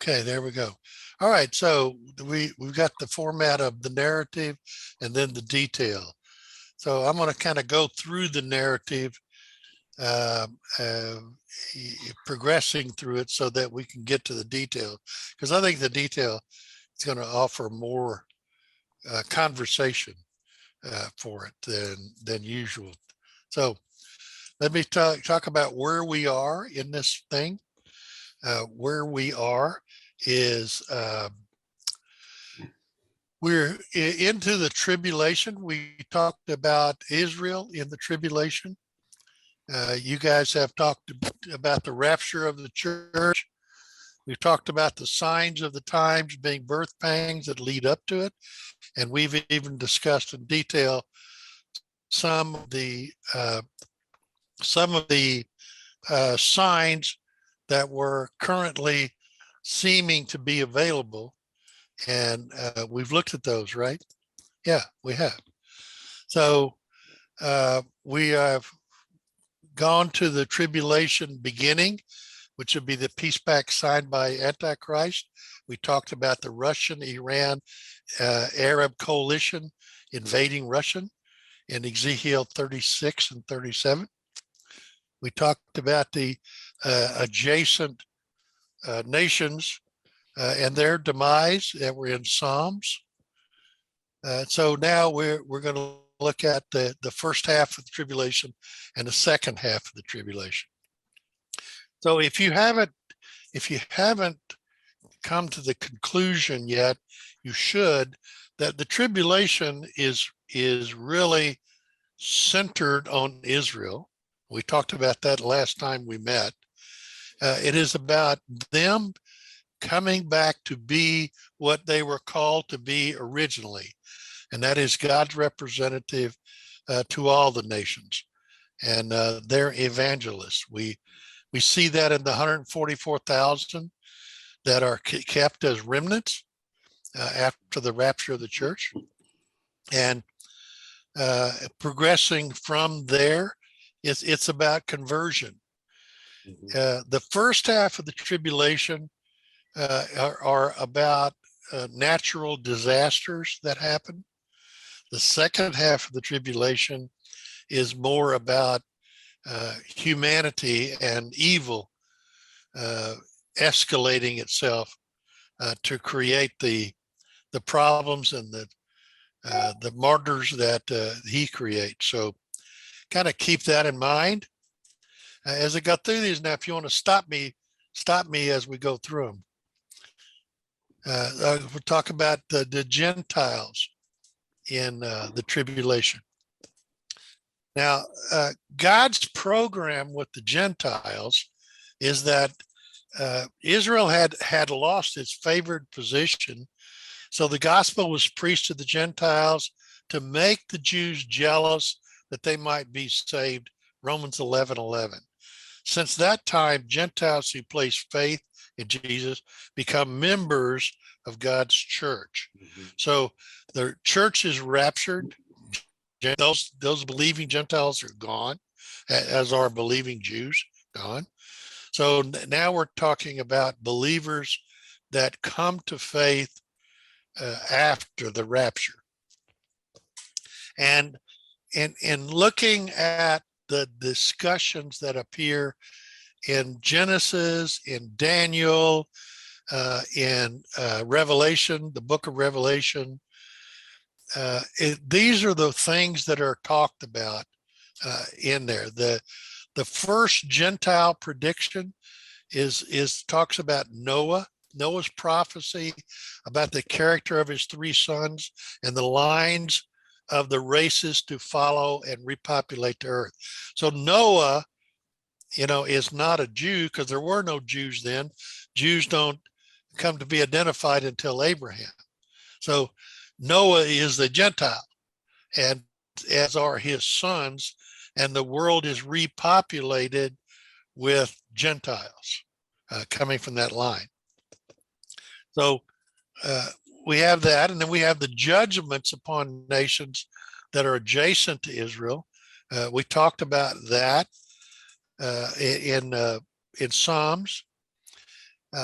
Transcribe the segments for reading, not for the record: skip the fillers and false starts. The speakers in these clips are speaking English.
Okay, there we go. All right, so we've got the format of the narrative and then the detail. So I'm going to kind of go through the narrative, uh, uh, progressing through it so that we can get to the detail, because I think the detail is going to offer more conversation for it than usual. So let me talk about where we are in this thing. Where we are is we're into the tribulation. We talked about Israel in the tribulation. You guys have talked about the rapture of the church. We've talked about the signs of the times being birth pangs that lead up to it. And we've even discussed in detail some of the signs that were currently seeming to be available. And we've looked at those, right? Yeah, we have. So we have gone to the tribulation beginning, which would be the peace pact signed by Antichrist. We talked about the Russian, Iran, Arab coalition invading Russian in Ezekiel 36 and 37. We talked about the adjacent nations and their demise that were in Psalms. So now we're going to look at the first half of the tribulation and the second half of the tribulation. So if you haven't come to the conclusion yet, you should, that the tribulation is really centered on Israel. We talked about that last time we met. It is about them coming back to be what they were called to be originally, and that is God's representative to all the nations, and they're evangelists. We see that in the 144,000 that are kept as remnants after the rapture of the church, and progressing from there, it's about conversion. The first half of the tribulation are about natural disasters that happen. The second half of the tribulation is more about humanity and evil escalating itself to create the problems and the martyrs that he creates. So kind of keep that in mind as I go through these. Now, if you want to stop me as we go through them. We'll talk about the Gentiles in the tribulation. Now, God's program with the Gentiles is that Israel had lost its favored position. So the gospel was preached to the Gentiles to make the Jews jealous that they might be saved. Romans 11:11. Since that time, Gentiles who place faith in Jesus become members of God's church. So the church is raptured. Those believing Gentiles are gone, as are believing Jews gone. So now we're talking about believers that come to faith after the rapture. And in looking at the discussions that appear in Genesis, in Daniel, in Revelation, the book of Revelation, these are the things that are talked about in there. The first Gentile prediction is talks about Noah's prophecy about the character of his three sons and the lines of the races to follow and repopulate the earth. So Noah, is not a Jew because there were no Jews then. Jews don't come to be identified until Abraham. So Noah is the Gentile, and as are his sons, and the world is repopulated with Gentiles coming from that line. So we have that, and then we have the judgments upon nations that are adjacent to Israel. We talked about that in Psalms.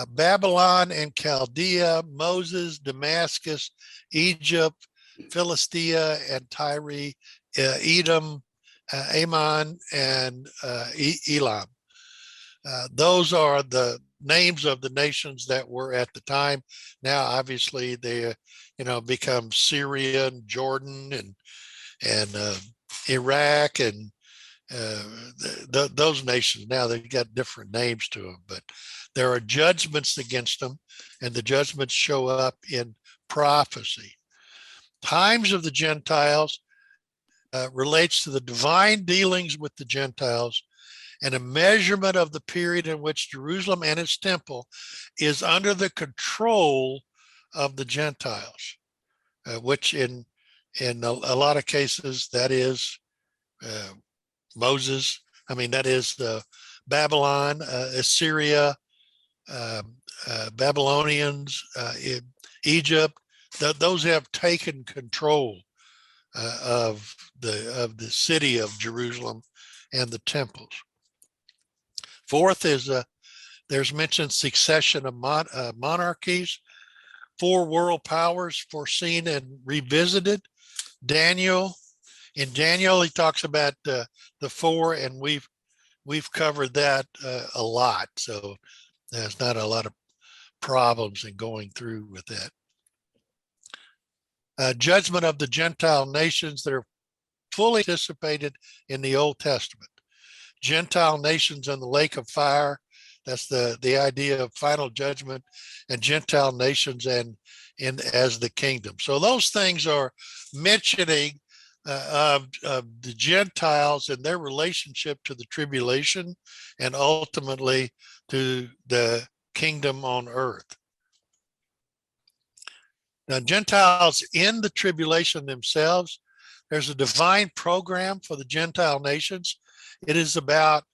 Babylon and Chaldea, Moses, Damascus, Egypt, Philistia and Tyre, Edom, Ammon, and Elam. Those are the names of the nations that were at the time. Now, obviously, they, become Syria and Jordan and Iraq and those nations. Now they've got different names to them, but there are judgments against them, and the judgments show up in prophecy. Times of the Gentiles relates to the divine dealings with the Gentiles and a measurement of the period in which Jerusalem and its temple is under the control of the Gentiles, which in a lot of cases, that is Moses. I mean, that is Babylon, Assyria, Babylonians, Egypt. Those have taken control of the city of Jerusalem and the temples. Fourth is there's mentioned succession of monarchies, four world powers foreseen and revisited. In Daniel, he talks about the four, and we've covered that a lot. So there's not a lot of problems in going through with that. Judgment of the Gentile nations that are fully anticipated in the Old Testament. Gentile nations in the lake of fire. That's the idea of final judgment, and Gentile nations and as the kingdom. So those things are mentioning of the Gentiles and their relationship to the tribulation and ultimately to the kingdom on earth. Now, Gentiles in the tribulation themselves, there's a divine program for the Gentile nations. It is about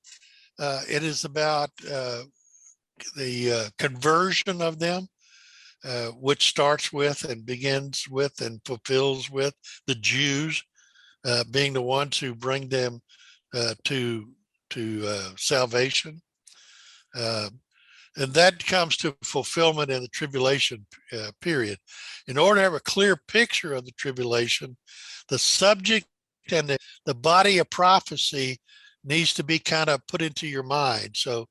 the conversion of them, which starts with and begins with and fulfills with the Jews being the ones who bring them to salvation. And that comes to fulfillment in the tribulation period. In order to have a clear picture of the tribulation, the subject and the body of prophecy needs to be kind of put into your mind. So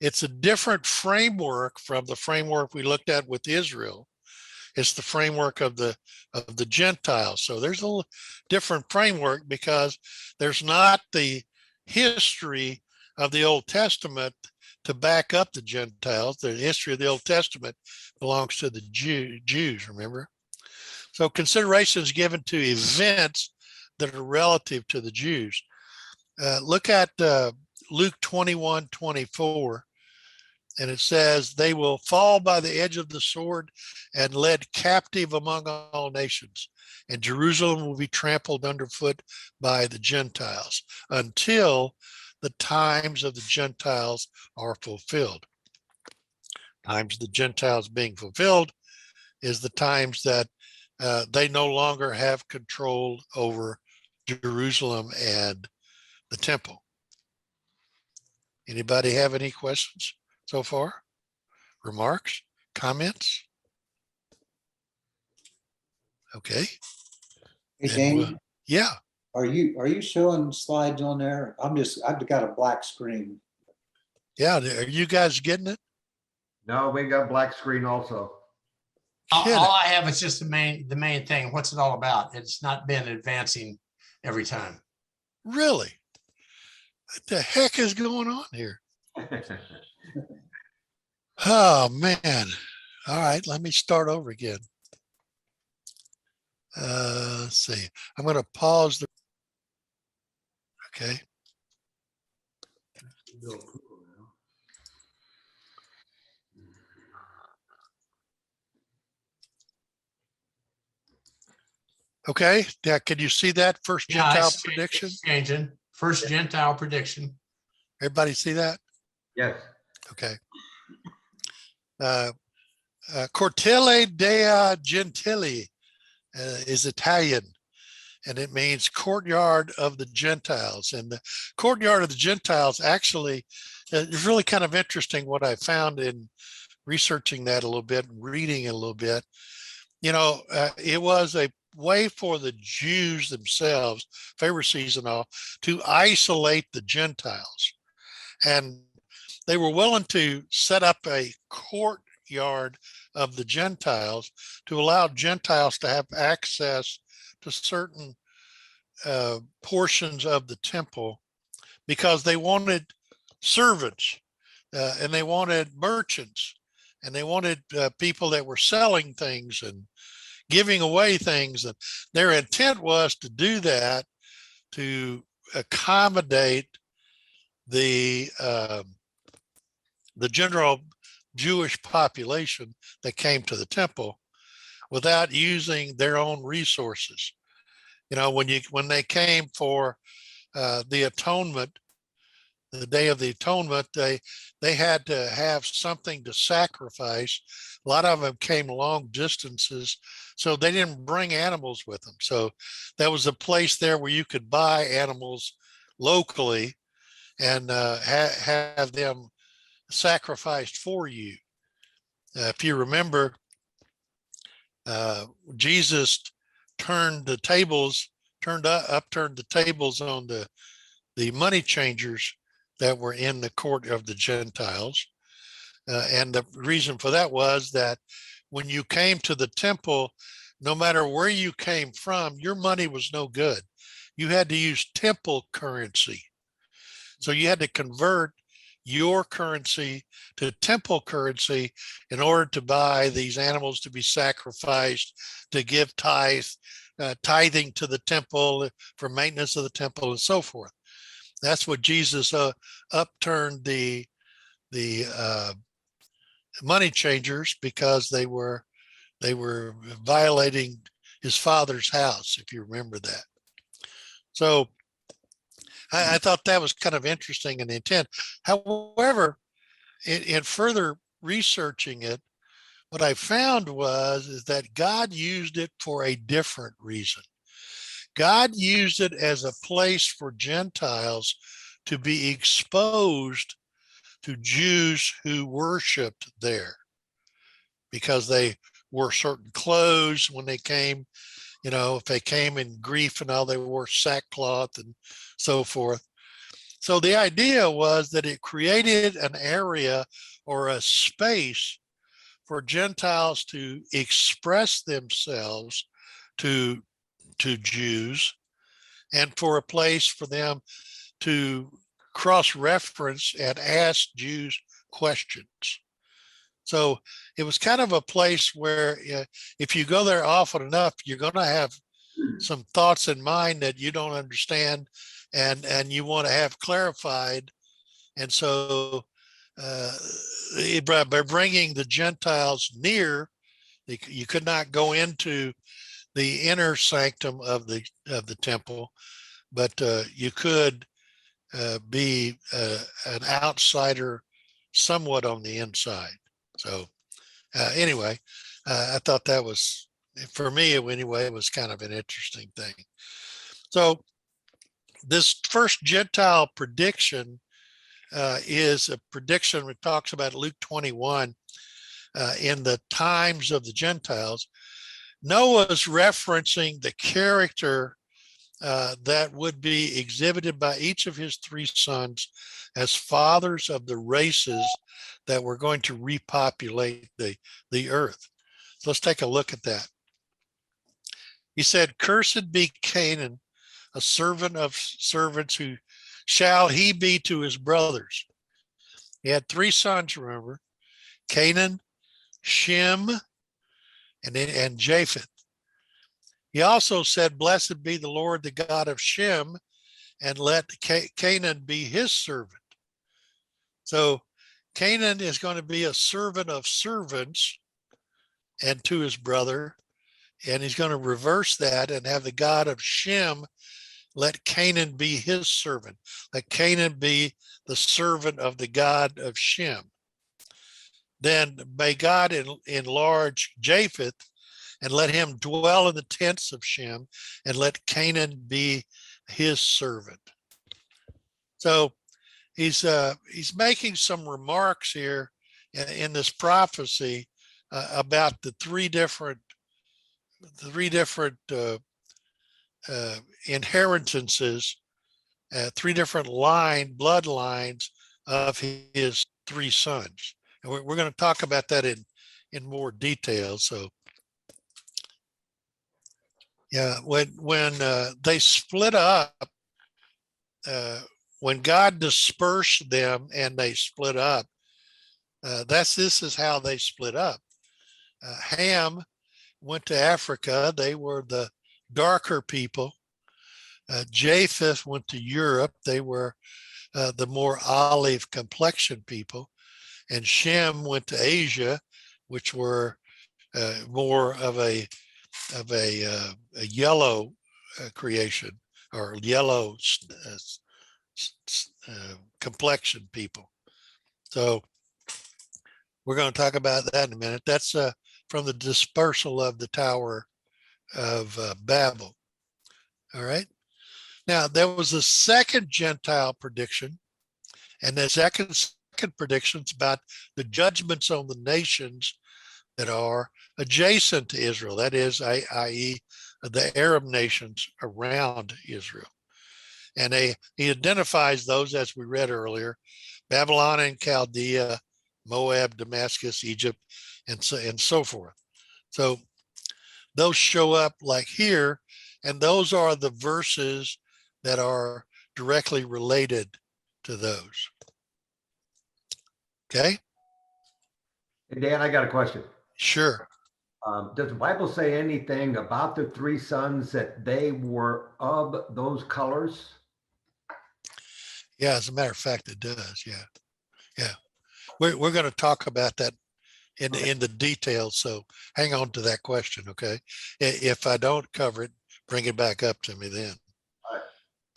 it's a different framework from the framework we looked at with Israel. It's the framework of the Gentiles. So there's a different framework because there's not the history of the Old Testament to back up the Gentiles. The history of the Old Testament belongs to the Jews, remember? So consideration is given to events that are relative to the Jews. Look at Luke 21:24, and it says, they will fall by the edge of the sword and led captive among all nations, and Jerusalem will be trampled underfoot by the Gentiles until the times of the Gentiles are fulfilled. Times of the Gentiles being fulfilled is the times that they no longer have control over Jerusalem and the temple. Anybody have any questions so far? Remarks? Comments? Okay. Hey, Danny, yeah. are you showing slides on there? I've got a black screen. Yeah. Are you guys getting it? No, we got black screen also. All I have is just the main thing. What's it all about? It's not been advancing every time. Really? What the heck is going on here? Oh, man. All right, let me start over again. Let's see. I'm going to pause the. Okay. Okay. Yeah. Can you see that first Gentile prediction? Changing. First Gentile prediction. Everybody see that? Yes. Okay. Cortile dei Gentili is Italian, and it means courtyard of the Gentiles. And the courtyard of the Gentiles actually is really kind of interesting what I found in researching that a little bit and reading it a little bit, it was a way for the Jews themselves, Pharisees and all, to isolate the Gentiles. And they were willing to set up a courtyard of the Gentiles to allow Gentiles to have access to certain portions of the temple, because they wanted servants and they wanted merchants and they wanted people that were selling things and giving away things. And their intent was to do that to accommodate the general Jewish population that came to the temple without using their own resources. When they came for the atonement, the Day of the Atonement, they had to have something to sacrifice. A lot of them came long distances, so they didn't bring animals with them. So there was a place there where you could buy animals locally and have them sacrificed for you. If you remember, Jesus upturned the tables on the money changers that were in the court of the Gentiles. And the reason for that was that when you came to the temple, no matter where you came from, your money was no good. You had to use temple currency. So you had to convert your currency to temple currency in order to buy these animals to be sacrificed, to give tithing to the temple for maintenance of the temple and so forth. That's what Jesus upturned the money changers, because they were violating his father's house, if you remember that. So I thought that was kind of interesting in the intent. However, in further researching it, what I found is that God used it for a different reason. God used it as a place for Gentiles to be exposed to Jews who worshiped there, because they wore certain clothes when they came. If they came in grief and all, they wore sackcloth and so forth. So the idea was that it created an area or a space for Gentiles to express themselves to Jews, and for a place for them to cross-reference and ask Jews questions. So it was kind of a place where if you go there often enough, you're going to have some thoughts in mind that you don't understand and you want to have clarified. And so by bringing the Gentiles near, you could not go into the inner sanctum of the temple, but you could be an outsider somewhat on the inside. So anyway, I thought that was, for me anyway, it was kind of an interesting thing. So this first Gentile prediction is a prediction that talks about Luke 21 in the times of the Gentiles. Noah's referencing the character that would be exhibited by each of his three sons as fathers of the races that were going to repopulate the earth. So let's take a look at that. He said, "Cursed be Canaan, a servant of servants, who shall he be to his brothers." He had three sons, remember, Canaan, Shem, and Japheth. He also said, "Blessed be the Lord, the God of Shem, and let Canaan be his servant." So Canaan is going to be a servant of servants and to his brother, and he's going to reverse that and have the God of Shem let Canaan be his servant. Let Canaan be the servant of the God of Shem. Then may God enlarge Japheth and let him dwell in the tents of Shem, and let Canaan be his servant. So he's making some remarks here in this prophecy about the three different inheritances, three different bloodlines of his three sons. And we're going to talk about that in more detail. So yeah, when they split up, when God dispersed them and they split up, this is how they split up. Ham went to Africa. They were the darker people. Japheth went to Europe. They were the more olive complexion people. And Shem went to Asia, which were more of a yellow creation, or yellow complexion people. So we're going to talk about that in a minute. That's from the dispersal of the Tower of Babel. All right. Now, there was a second Gentile prediction, and the second prediction is about the judgments on the nations that are adjacent to Israel, that is, i.e., the Arab nations around Israel. And he identifies those, as we read earlier: Babylon and Chaldea, Moab, Damascus, Egypt, and so forth. So those show up like here, and those are the verses that are directly related to those. Okay? Hey, Dan, I got a question. Sure. Does the Bible say anything about the three sons that they were of those colors? Yeah, as a matter of fact, it does. Yeah. Yeah. We're going to talk about that in the details. So hang on to that question, okay? If I don't cover it, bring it back up to me then. All right.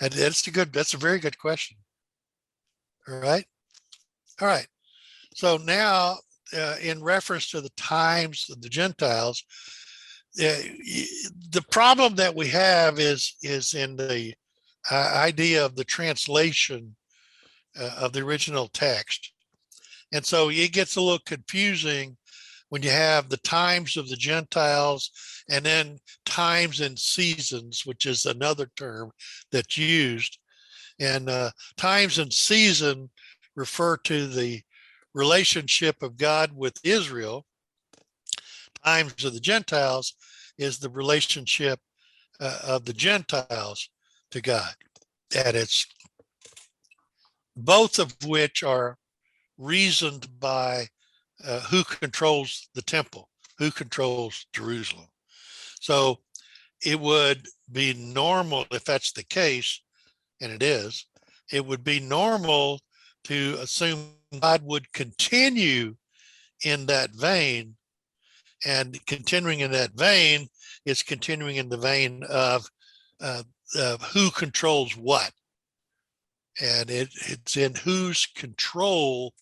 And that's a very good question. All right. All right. So now, in reference to the times of the Gentiles, the problem that we have is in the idea of the translation of the original text. And so it gets a little confusing when you have the times of the Gentiles and then times and seasons, which is another term that's used. And times and season refer to the relationship of God with Israel. Times of the Gentiles is the relationship of the Gentiles to God. And it's both of which are reasoned by who controls the temple, who controls Jerusalem. So it would be normal, if that's the case, and it is, it would be normal to assume God would continue in that vein, and continuing in that vein is continuing in the vein of who controls what. And it's in whose control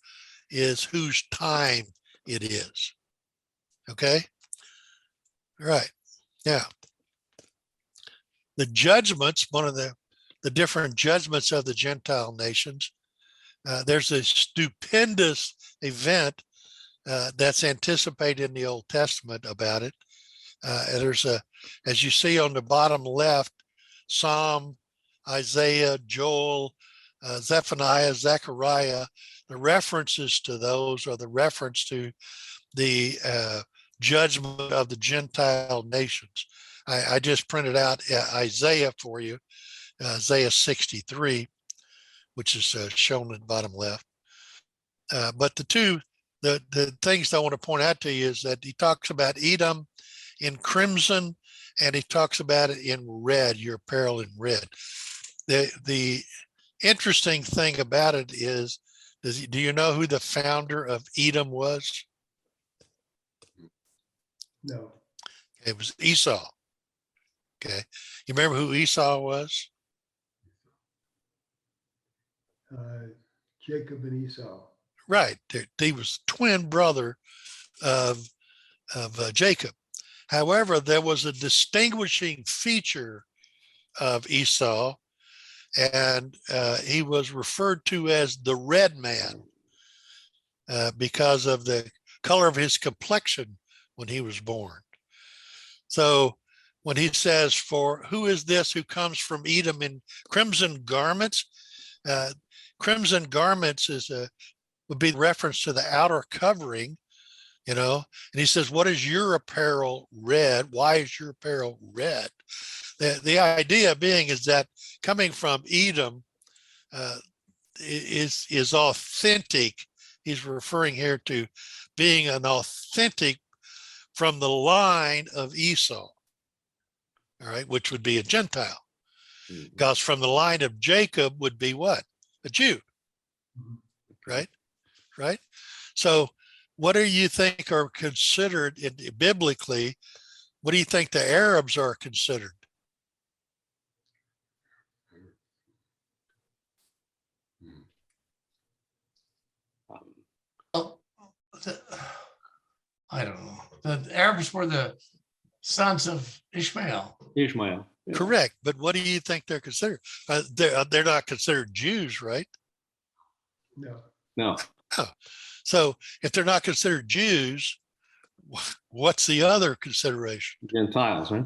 is whose time it is. Okay? All right. Now, the judgments, one of the different judgments of the Gentile nations, there's a stupendous event that's anticipated in the Old Testament about it. There's as you see on the bottom left, Psalm, Isaiah, Joel, Zephaniah, Zechariah, the references to those are the reference to the judgment of the Gentile nations. I just printed out Isaiah for you, Isaiah 63, which is shown at the bottom left. But the things I want to point out to you is that he talks about Edom in crimson, and he talks about it in red, your apparel in red. The interesting thing about it is, do you know who the founder of Edom was? No. It was Esau. Okay. You remember who Esau was? Jacob and Esau. Right. He was twin brother of Jacob. However, there was a distinguishing feature of Esau, and he was referred to as the red man. because of the color of his complexion when he was born. So when he says, for who is this who comes from Edom in crimson garments? Crimson garments would be reference to the outer covering, you know, and he says, what is your apparel red? Why is your apparel red? The idea being is that coming from Edom is authentic. He's referring here to being an authentic from the line of Esau, all right, which would be a Gentile. Because from the line of Jacob would be what? A Jew, right? Right? So what do you think are considered biblically? What do you think the Arabs are considered? I don't know. The Arabs were the sons of Ishmael. Ishmael. Yeah. Correct. But what do you think they're considered? They're not considered Jews, right? No. So if they're not considered Jews, what's the other consideration? Gentiles, right?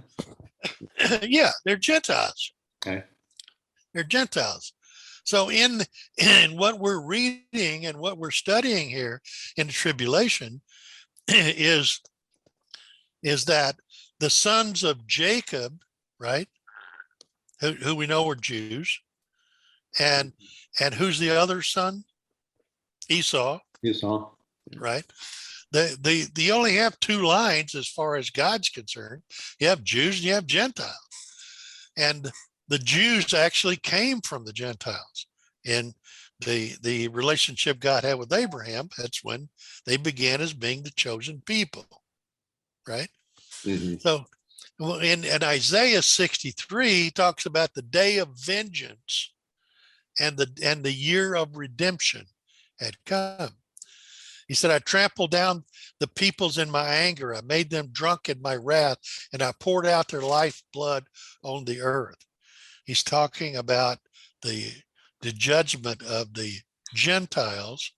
Yeah, they're Gentiles. Okay. They're Gentiles. So in what we're reading and what we're studying here in the tribulation is that the sons of Jacob, right, who we know are Jews, and who's the other son? Esau. Esau. Right. They only have two lines as far as God's concerned. You have Jews and you have Gentiles. And the Jews actually came from the Gentiles. In the relationship God had with Abraham, that's when they began as being the chosen people. Right. Mm-hmm. So in Isaiah 63, he talks about the day of vengeance and the year of redemption had come. He said, I trampled down the peoples in my anger. I made them drunk in my wrath, and I poured out their lifeblood on the earth. He's talking about the judgment of the Gentiles,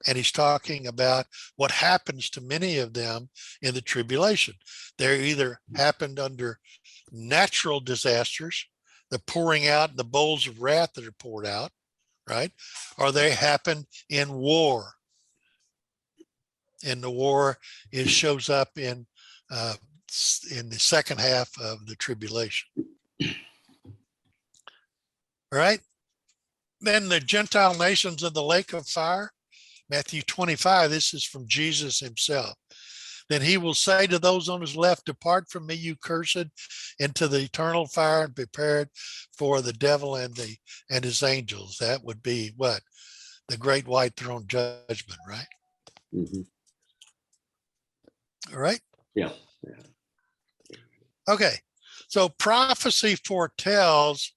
and he's talking about what happens to many of them in the tribulation. They're either happened under natural disasters, the pouring out, the bowls of wrath that are poured out, right? Or they happen in war. And the war shows up in the second half of the tribulation. All right. Then the Gentile nations of the lake of fire, Matthew 25, this is from Jesus himself. Then he will say to those on his left, depart from me, you cursed, into the eternal fire and prepared for the devil and his angels. That would be what? The great white throne judgment, right? Mm-hmm. All right. Yeah. Okay. So prophecy foretells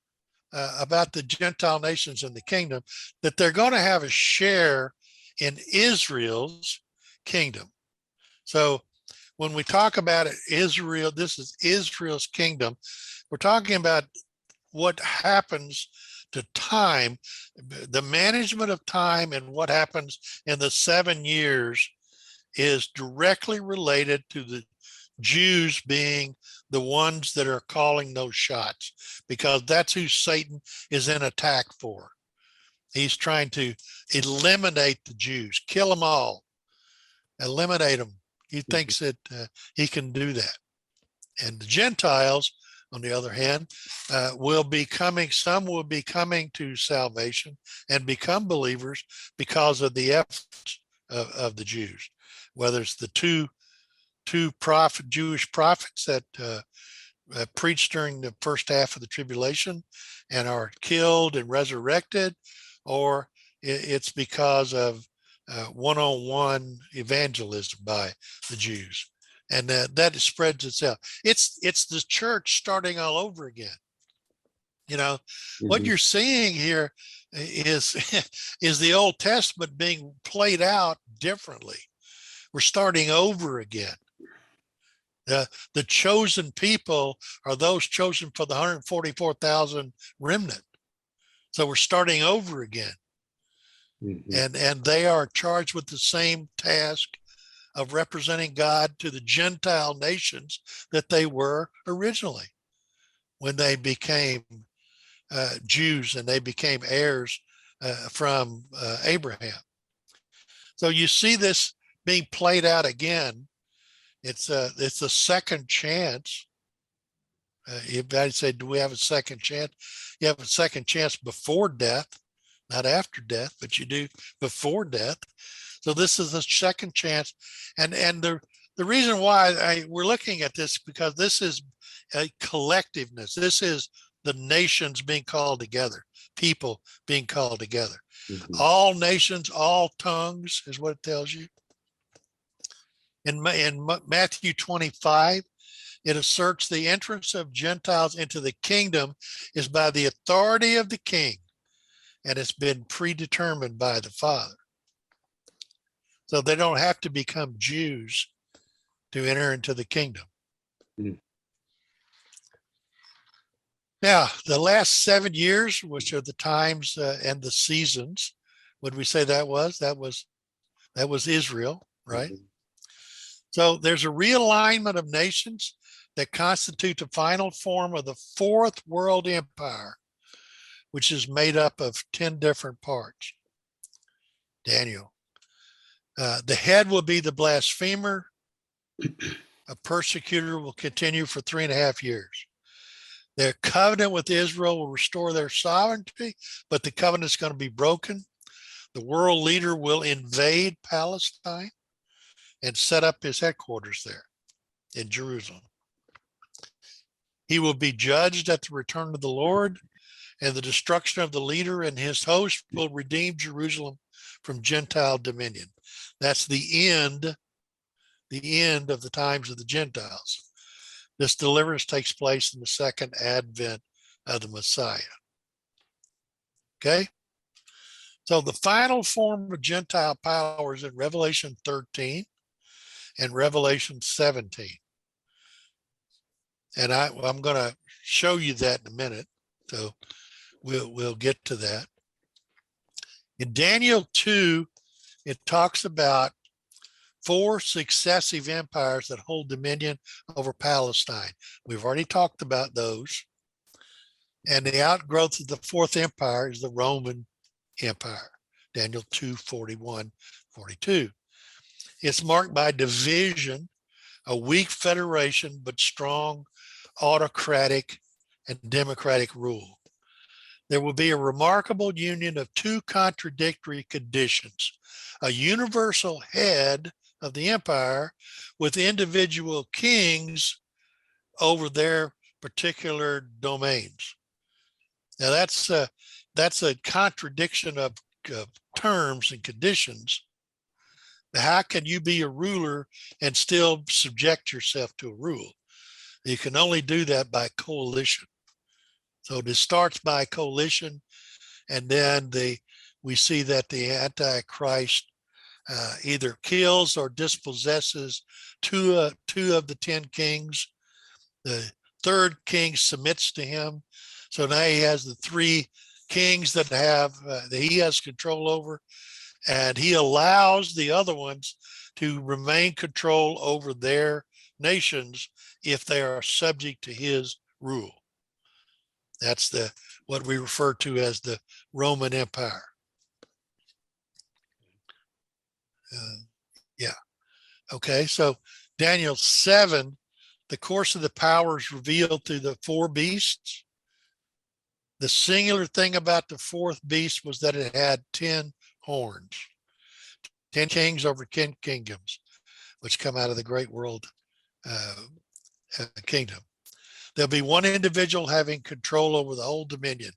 about the Gentile nations in the kingdom that they're going to have a share in Israel's kingdom. So when we talk about it, Israel, this is Israel's kingdom. We're talking about what happens to time, the management of time, and what happens in the 7 years is directly related to the Jews being the ones that are calling those shots, because that's who Satan is in attack for. He's trying to eliminate the Jews, kill them all, eliminate them. He thinks that he can do that. And the Gentiles, on the other hand, will be coming, some will be coming to salvation and become believers because of the efforts of the Jews, whether it's the two Jewish prophets that preached during the first half of the tribulation and are killed and resurrected, or it's because of one-on-one evangelism by the Jews, and that spreads itself. It's the church starting all over again. You know, what you're seeing here is the Old Testament being played out differently. We're starting over again. The chosen people are those chosen for the 144,000 remnant. So we're starting over again. Mhm. and they are charged with the same task of representing God to the Gentile nations that they were originally when they became Jews and they became heirs from Abraham. So you see this being played out again. It's a second chance. If I say, do we have a second chance? You have a second chance before death, not after death, but you do before death. So this is a second chance, and the reason why we're looking at this because this is a collectiveness. This is the nations being called together, people being called together. Mhm. All nations, all tongues is what it tells you. In Matthew 25, it asserts the entrance of Gentiles into the kingdom is by the authority of the king, and it's been predetermined by the Father. So they don't have to become Jews to enter into the kingdom. Mhm. Now, the last 7 years, which are the times and the seasons, would we say that was Israel, right? Mhm. So there's a realignment of nations that constitute the final form of the fourth world empire, which is made up of 10 different parts. Daniel. The head will be the blasphemer. A persecutor will continue for 3.5 years. Their covenant with Israel will restore their sovereignty, but the covenant is going to be broken. The world leader will invade Palestine and set up his headquarters there in Jerusalem. He will be judged at the return of the Lord, and the destruction of the leader and his host will redeem Jerusalem from Gentile dominion. That's the end of the times of the Gentiles. This deliverance takes place in the second advent of the Messiah. Okay? So the final form of Gentile power is in Revelation 13 and Revelation 17. And I'm going to show you that in a minute. So we'll get to that. In Daniel 2, it talks about 4 successive empires that hold dominion over Palestine. We've already talked about those. And the outgrowth of the fourth empire is the Roman Empire, Daniel 2:41, 42. It's marked by division, a weak federation, but strong autocratic and democratic rule. There will be a remarkable union of 2 contradictory conditions, a universal head of the empire with individual kings over their particular domains. Now that's a contradiction of terms and conditions. How can you be a ruler and still subject yourself to a rule? You can only do that by coalition. So this starts by coalition, and then we see that the Antichrist either kills or dispossesses two of the 10 kings. The third king submits to him. So now he has the 3 kings that he has control over, and he allows the other ones to remain control over their nations if they are subject to his rule. That's what we refer to as the Roman Empire. Yeah. Okay. So Daniel 7, the course of the powers revealed through the 4 beasts. The singular thing about the 4th beast was that it had 10 horns, 10 kings over 10 kingdoms, which come out of the great world kingdom. There'll be one individual having control over the whole dominion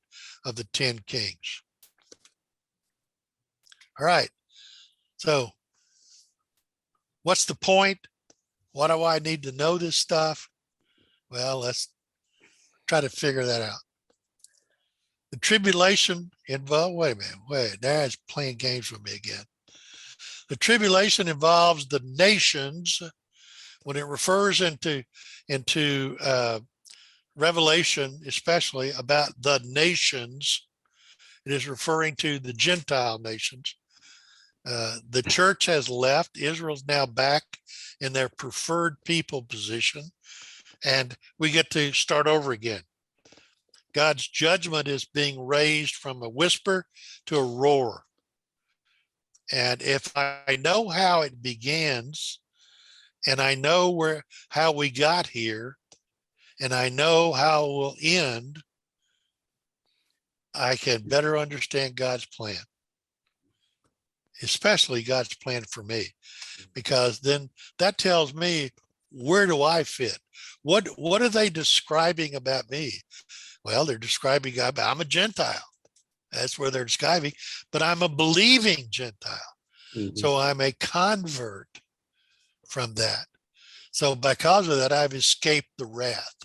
of the 10 kings. All right. So what's the point? Why do I need to know this stuff? Well, let's try to figure that out. The tribulation involved, wait a minute, now it's playing games with me again. The tribulation involves the nations. When it refers into Revelation, especially about the nations, It is referring to the Gentile nations. The church has left. Israel's now back in their preferred people position, and we get to start over again. God's judgment is being raised from a whisper to a roar. And if I know how it begins, and I know how we got here, and I know how it will end, I can better understand God's plan, especially God's plan for me, because then that tells me, where do I fit? What are they describing about me? Well, they're describing I'm a Gentile. That's where they're describing, but I'm a believing Gentile. Mhm. So I'm a convert from that. So because of that, I've escaped the wrath.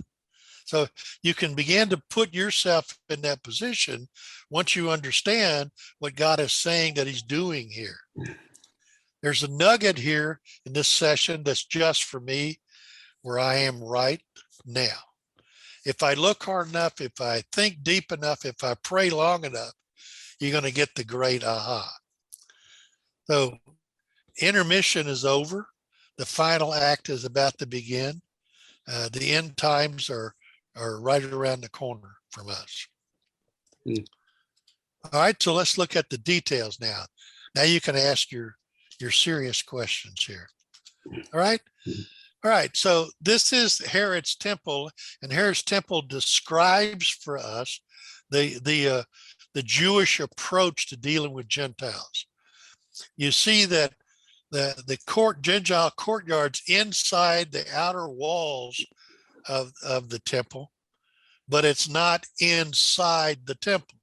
So you can begin to put yourself in that position once you understand what God is saying that he's doing here. There's a nugget here in this session that's just for me, where I am right now. If I look hard enough, if I think deep enough, if I pray long enough, you're going to get the great aha. So intermission is over. The final act is about to begin. The end times are right around the corner from us. All right, so let's look at the details now. Now you can ask your serious questions here. All right. All right, so this is Herod's temple, and Herod's temple describes for us the Jewish approach to dealing with Gentiles. You see that the Gentile courtyards inside the outer walls of the temple, but it's not inside the temple.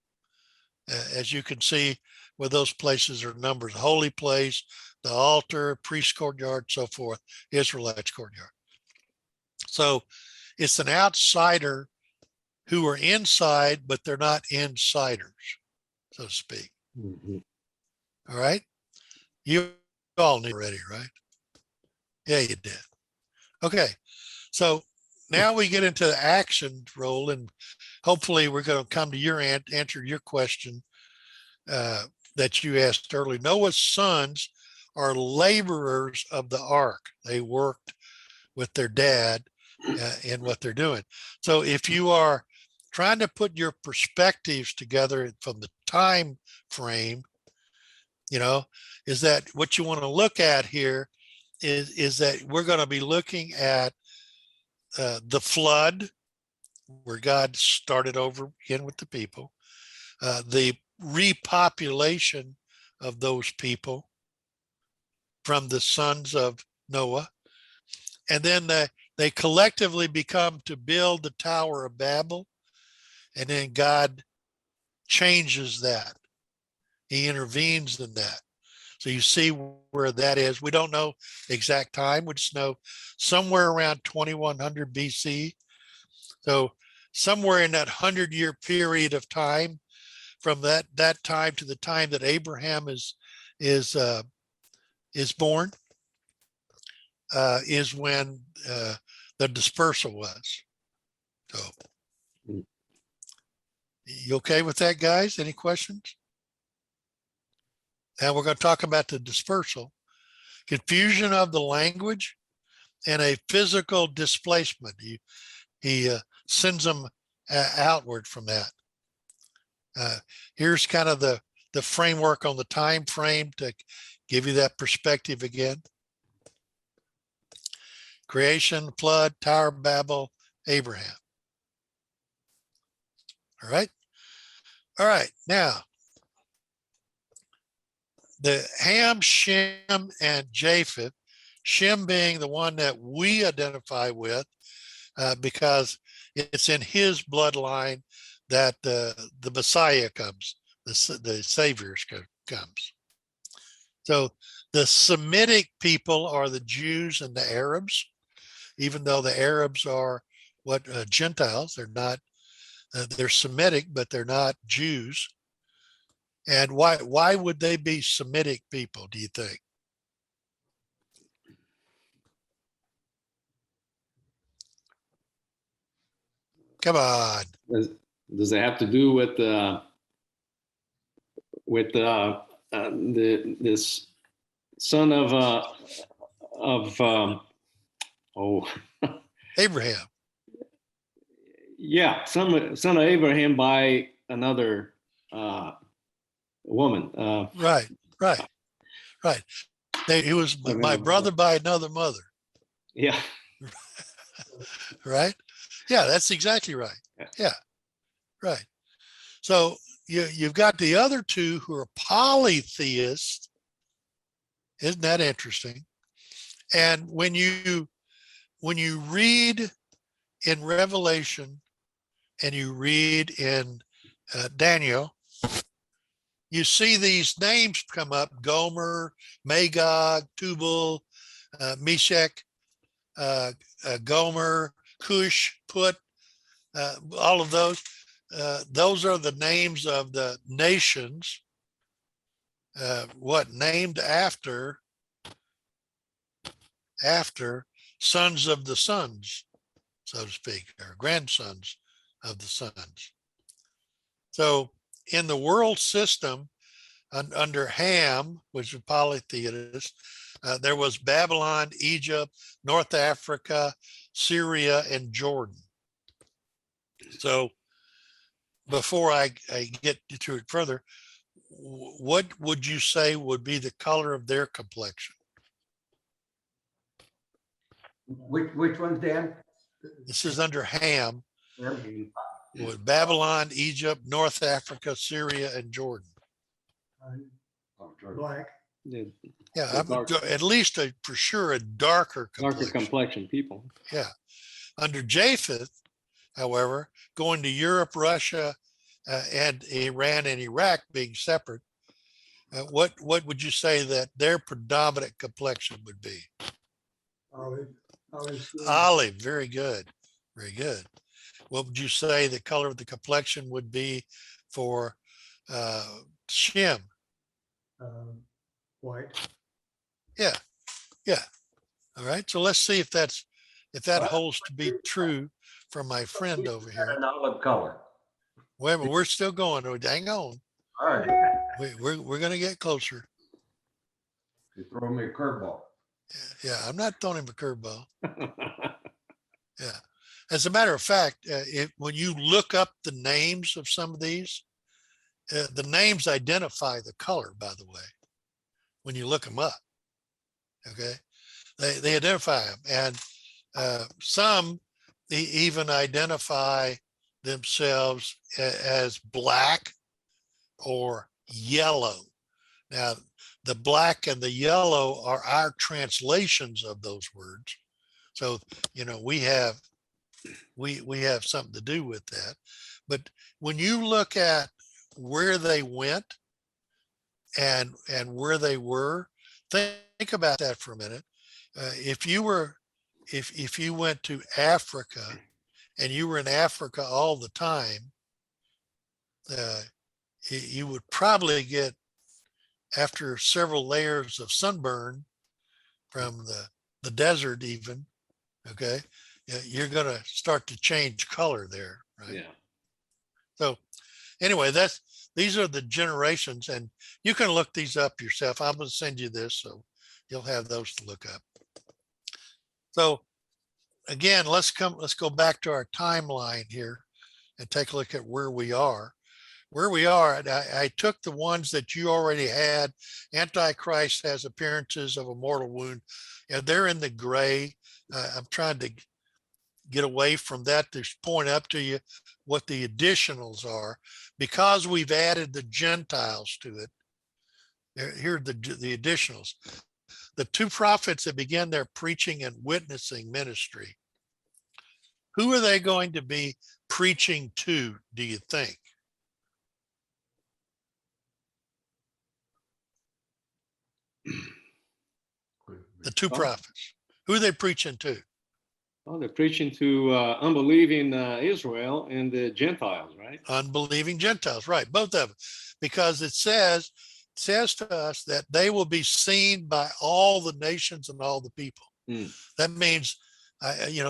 As you can see, where those places are numbered: holy place, the altar, priest courtyard, so forth, Israelites courtyard. So it's an outsider who are inside, but they're not insiders, so to speak. Mhm. All right. You all knew already, right? Yeah, you did. Okay. So now we get into the action role, and hopefully we're going to come to your answer your question that you asked earlier. Noah's sons are laborers of the ark. They worked with their dad in what they're doing. So if you are trying to put your perspectives together from the time frame, is that what you want to look at here is that we're going to be looking at the flood, where God started over again with the people, the repopulation of those people from the sons of Noah, and then they collectively become to build the Tower of Babel, and then God changes that. He intervenes in that. So you see where that is. We don't know the exact time. We just know somewhere around 2100 BC. So somewhere in that 100-year period of time, from that time to the time that Abraham is born, is when the dispersal was. So, you okay with that, guys? Any questions? Now we're going to talk about the dispersal, confusion of the language, and a physical displacement. He sends them outward from that. Here's kind of the framework on the time frame to give you that perspective again. Creation, flood, Tower of Babel, Abraham. All right. All right. Now, the Ham, Shem, and Japheth, Shem being the one that we identify with because it's in his bloodline that the Messiah comes, the Savior comes. So the Semitic people are the Jews and the Arabs, even though the Arabs are Gentiles. They're not, they're Semitic, but they're not Jews. And why would they be Semitic people, do you think? Come on. Does it have to do with with this son of oh Abraham. yeah, son of Abraham by another woman. Right, right, right. He was my brother by another mother. Yeah. Right. Yeah, that's exactly right. Yeah, right. So you've got the other two who are polytheists. Isn't that interesting? And when you read in Revelation and you read in Daniel, you see these names come up: Gomer, Magog, Tubal, Meshach, Gomer, Cush, Put, all of those. Those are the names of the nations. Named after sons of the sons, so to speak, or grandsons of the sons. So in the world system, under Ham, which is polytheist, there was Babylon, Egypt, North Africa, Syria, and Jordan. So before I get to it further, what would you say would be the color of their complexion? Which ones, Dan? This is under Ham, Ham? with Babylon, Egypt, North Africa, Syria, and Jordan. Black. Yeah, at least for sure a darker complexion people. Yeah. Under Japheth, however, going to Europe, Russia, and Iran and Iraq being separate, what would you say that their predominant complexion would be? Olive. Olive. Very good. Very good. What would you say the color of the complexion would be for Shem? White. Yeah. Yeah. All right. So let's see if that holds to be true for my friend over here. An olive color. Wait a minute, we're still going. Oh, hang on. All right. We're going to get closer. You throw me a curveball. Yeah, I'm not throwing him a curveball. Yeah. As a matter of fact, when you look up the names of some of these, the names identify the color, by the way, when you look them up. Okay. They identify them. And some even identify themselves as black or yellow. Now, the black and the yellow are our translations of those words. So, we have something to do with that. But when you look at where they went and where they were, think about that for a minute. If you went to Africa and you were in Africa all the time, you would probably get, after several layers of sunburn from the desert even, okay, you're going to start to change color there, right? Yeah. So anyway, these are the generations, and you can look these up yourself. I'm going to send you this, so you'll have those to look up. So again, let's go back to our timeline here and take a look at where we are. I took the ones that you already had. Antichrist has appearances of a mortal wound. And they're in the gray. I'm trying to get away from that to point up to you what the additionals are, because we've added the Gentiles to it. Here are the additionals. The two prophets that began their preaching and witnessing ministry. Who are they going to be preaching to, do you think? The two prophets. Who are they preaching to? Oh, they're preaching to unbelieving Israel and the Gentiles, right? Unbelieving Gentiles, right? Both of them, because it says to us that they will be seen by all the nations and all the people. That means,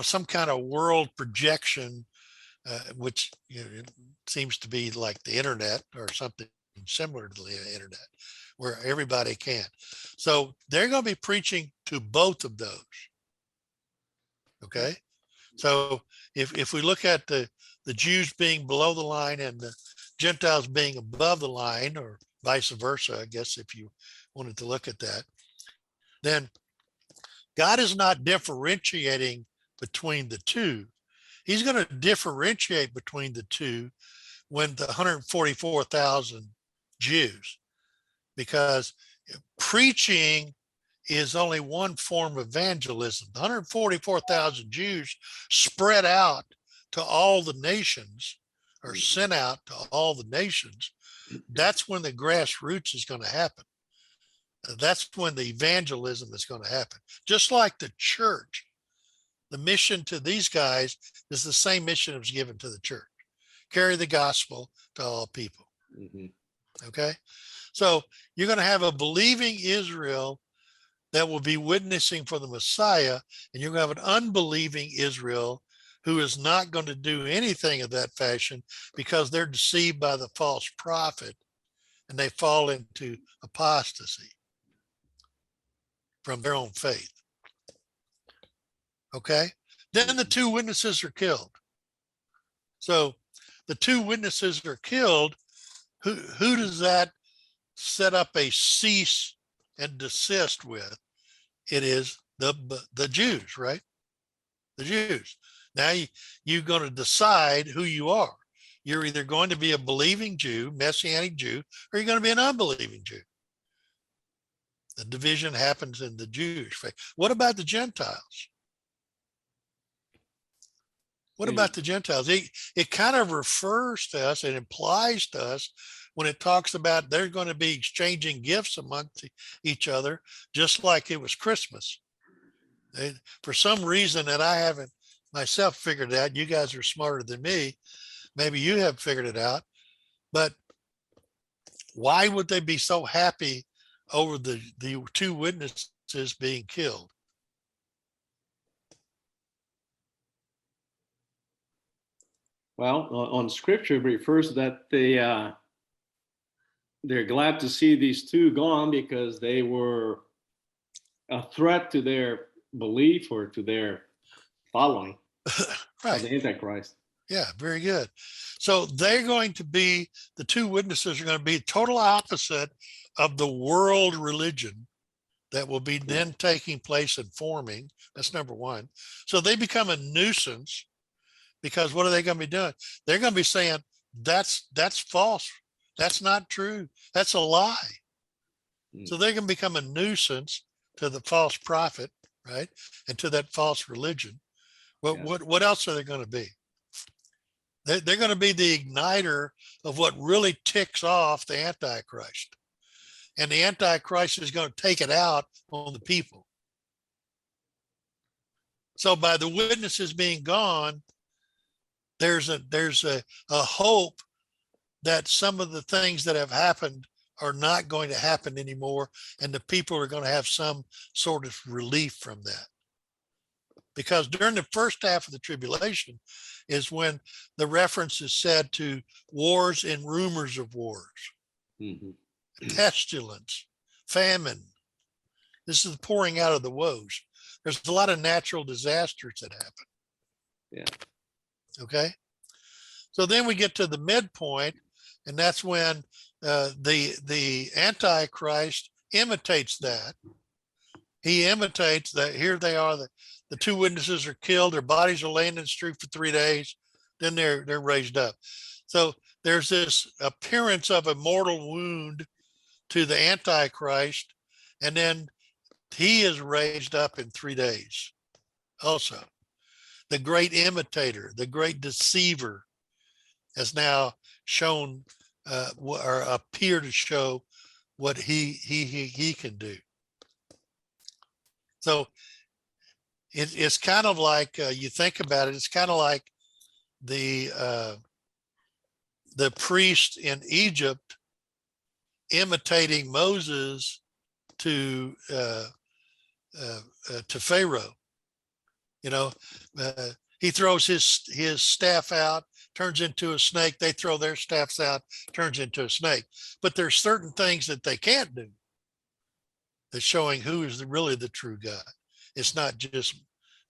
some kind of world projection, which seems to be like the internet or something similar to the internet where everybody can. So they're going to be preaching to both of those. Okay. So if we look at the Jews being below the line and the Gentiles being above the line, or vice versa, I guess, if you wanted to look at that, then God is not differentiating between the two. He's going to differentiate between the two when the 144,000 Jews, because preaching is only one form of evangelism. The 144,000 Jews spread out to all the nations, or sent out to all the nations. That's when the grassroots is going to happen. That's when the evangelism is going to happen. Just like the church, the mission to these guys is the same mission that was given to the church. Carry the gospel to all people. Mhm. Okay. So you're going to have a believing Israel that will be witnessing for the Messiah, and you're going to have an unbelieving Israel who is not going to do anything of that fashion because they're deceived by the false prophet and they fall into apostasy from their own faith. Okay. Then the two witnesses are killed. So the two witnesses are killed. Who does that set up a cease and desist with? It is the Jews, right? The Jews. Now you're going to decide who you are. You're either going to be a believing Jew, Messianic Jew, or you're going to be an unbelieving Jew. The division happens in the Jewish faith. What about the Gentiles? What about the Gentiles? It kind of refers to us, it implies to us when it talks about they're going to be exchanging gifts amongst each other, just like it was Christmas. For some reason that I haven't myself figured out, you guys are smarter than me. Maybe you have figured it out, but why would they be so happy over the two witnesses being killed? Well, on scripture, it refers that they're glad to see these two gone because they were a threat to their belief or to their following Right. of the Antichrist. Yeah, very good. So they're going to be, the two witnesses are going to be total opposite of the world religion that will be then taking place and forming. That's number one. So they become a nuisance because what are they going to be doing? They're going to be saying, that's false. That's not true. That's a lie. So they're going to become a nuisance to the false prophet, right? And to that false religion. What else are they going to be? They're going to be the igniter of what really ticks off the Antichrist. And the Antichrist is going to take it out on the people. So by the witnesses being gone, there's a hope that some of the things that have happened are not going to happen anymore, and the people are going to have some sort of relief from that. Because during the first half of the tribulation is when the reference is said to wars and rumors of wars, pestilence, famine. This is the pouring out of the woes. There's a lot of natural disasters that happen. Yeah. Okay. So then we get to the midpoint, and that's when the Antichrist imitates that. He imitates that. Here they are. The two witnesses are killed. Their bodies are laying in the street for 3 days. Then they're raised up. So there's this appearance of a mortal wound to the Antichrist, and then he is raised up in 3 days. Also, the great imitator, the great deceiver, has now shown or appear to show what he can do. So it's kind of like you think about it. It's kind of like the priest in Egypt imitating Moses to Pharaoh. You know, He throws his staff out, turns into a snake. They throw their staffs out, turns into a snake. But there's certain things that they can't do. That's showing who is really the true God. It's not just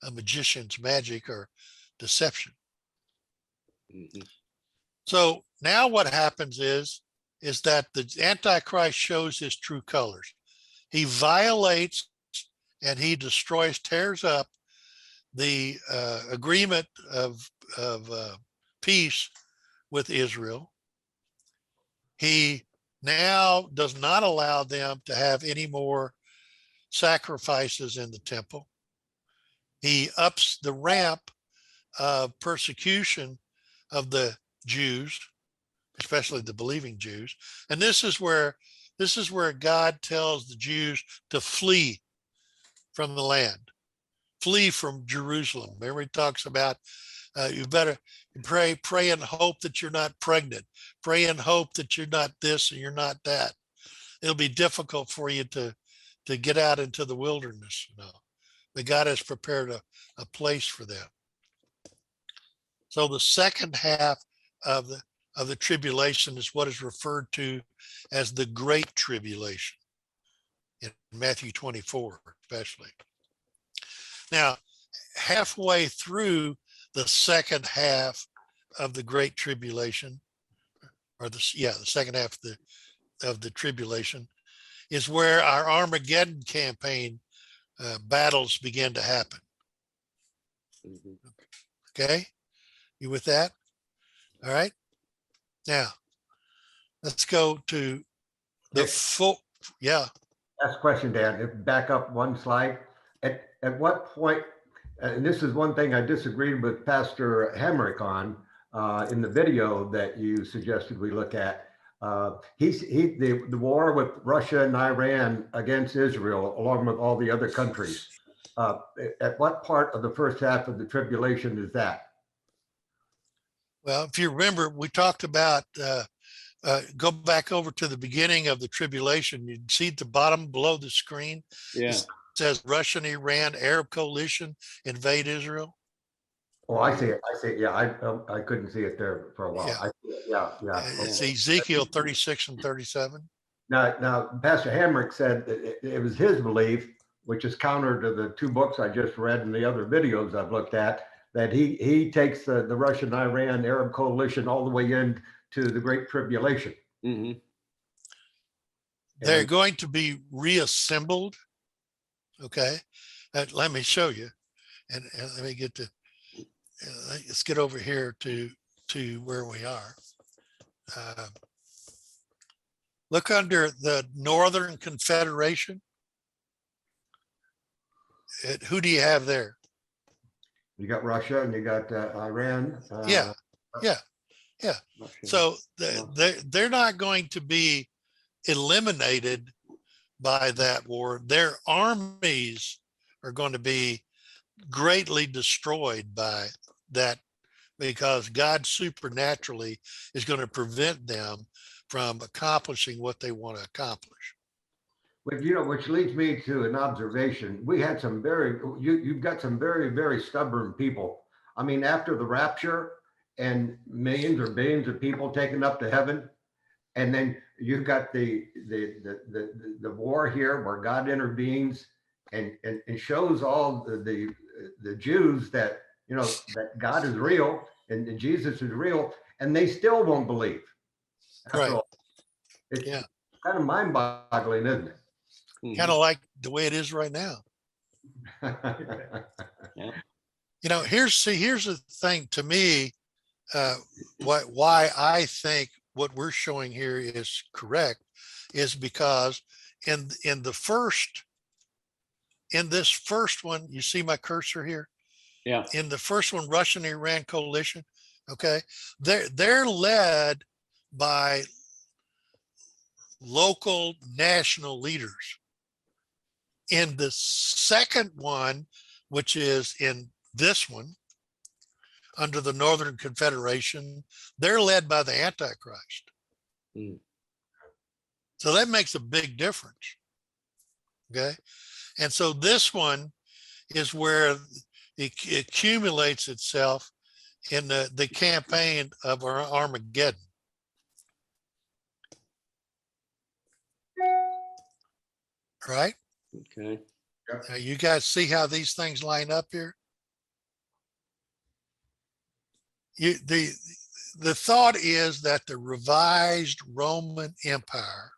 a magician's magic or deception. Mhm. So now what happens is that the Antichrist shows his true colors. He violates and he destroys, tears up the agreement of peace with Israel. He now does not allow them to have any more sacrifices in the temple. He ups the ramp of persecution of the Jews, especially the believing Jews. And this is where God tells the Jews to flee from the land, flee from Jerusalem. Remember, he talks about you better pray and hope that you're not pregnant. Pray and hope that you're not this and you're not that. It'll be difficult for you to get out into the wilderness. But God has prepared a place for them. So the second half of the tribulation is what is referred to as the Great Tribulation in Matthew 24, especially. Now, halfway through the second half of the Great Tribulation, or the second half of the tribulation, is where our Armageddon campaign battles begin to happen. Mhm. Okay, you with that? All right. Now, let's go to the Okay. full. Yeah. Last question, Dan. If back up one slide. At what point, and this is one thing I disagreed with Pastor Hemrick on in the video that you suggested we look at. The war with Russia and Iran against Israel, along with all the other countries. At what part of the first half of the tribulation is Well, if you remember, we talked about go back over to the beginning of the tribulation. You see at the bottom below the screen, Yeah. it says Russia and Iran, Arab coalition invade Israel. Oh, I see it. I see it. Yeah, I couldn't see it there for a while. Yeah. I see it. Yeah, yeah. It's Okay. Ezekiel 36 and 37. Now, Pastor Hamrick said that it was his belief, which is counter to the two books I just read and the other videos I've looked at, that he takes the Russian-Iran Arab coalition all the way into the Great Tribulation. Mhm. They're And- going to be reassembled. Okay. Let me show you. And let me get to, let's get over here to where we are. Look under the Northern Confederation. Who do you have there? You got Russia and you got Iran. Yeah. Russia. So they're not going to be eliminated by that war. Their armies are going to be greatly destroyed by that, because God supernaturally is going to prevent them from accomplishing what they want to accomplish. But which leads me to an observation. We had some you've got some very, very stubborn people. I mean, after the rapture and millions or billions of people taken up to heaven, and then you've got the war here where God intervenes and shows all the Jews that that God is real and Jesus is real, and they still won't believe. Right. It's Yeah. kind of mind-boggling, isn't it? Mhm. Kind of like the way it is right now. Here's the thing to me, why I think what we're showing here is correct is because in this first one, you see my cursor here? Yeah. In the first one, Russian Iran coalition, okay, they're led by local national leaders. In the second one, which is in this one, under the Northern Confederation, they're led by the Antichrist. Mm. So that makes a big difference. Okay. And so this one is where it accumulates itself in the campaign of Armageddon. Right? Okay. Now you guys see how these things line up here? The thought is that the revised Roman Empire,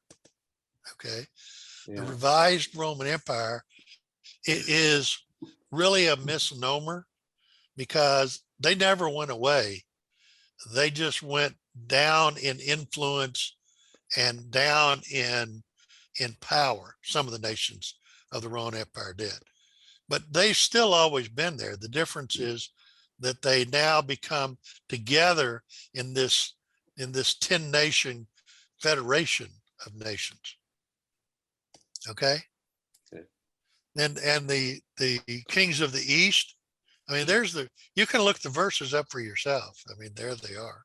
okay, the Yeah. revised Roman Empire, it is really a misnomer because they never went away. They just went down in influence and down in power. Some of the nations of the Roman Empire did, but they've still always been there. The difference is that they now become together in this 10 nation federation of nations. Okay. Okay. And the kings of the East, I mean, you can look the verses up for yourself. I mean, there they are.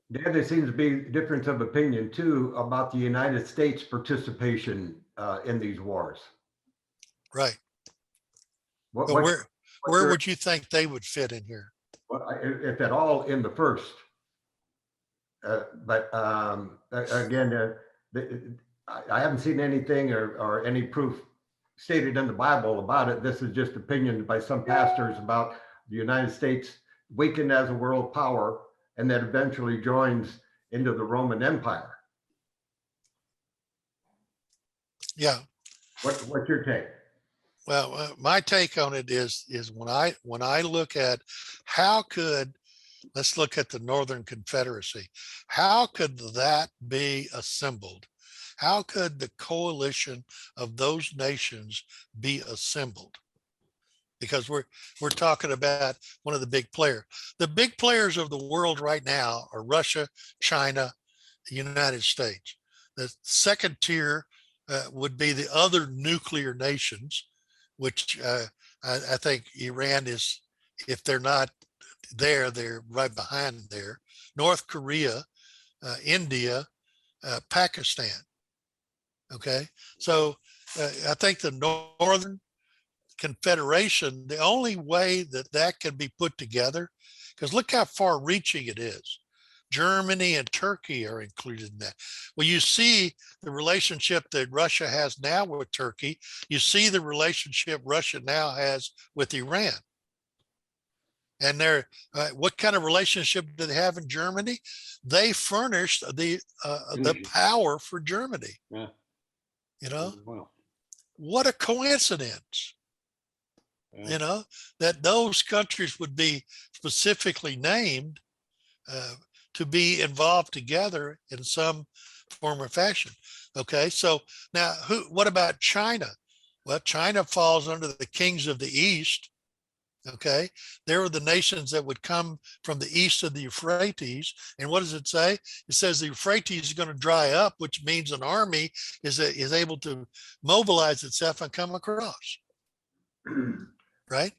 There seems to be a difference of opinion too about the United States participation in these wars. Right. What, But what, where what's your- would you think they would fit in here? if at all, in the first? But again, I haven't seen anything or any proof stated in the Bible about it. This is just opinion by some pastors about the United States weakened as a world power and that eventually joins into the Roman Empire. Yeah. What's your take? Well, my take on it is when I look at let's look at the Northern Confederacy. How could that be assembled? How could the coalition of those nations be assembled? Because we're talking about one of the big players. The big players of the world right now are Russia, China, the United States. The second tier would be the other nuclear nations, which I think Iran is, if they're not there, they're right behind there. North Korea, India, Pakistan. Okay, so I think the Northern Confederation, the only way that can be put together, because look how far reaching it is. Germany and Turkey are included in that. Well, you see the relationship that Russia has now with Turkey. You see the relationship Russia now has with Iran. And what kind of relationship do they have in Germany? They furnished the power for Germany. Yeah. You know, Well, what a coincidence. yeah. You know, that those countries would be specifically named to be involved together in some form or fashion. Okay, so now what about China? Well, China falls under the kings of the East. Okay, there are the nations that would come from the east of the Euphrates. And what does it say? It says the Euphrates is going to dry up, which means an army is able to mobilize itself and come across. Right?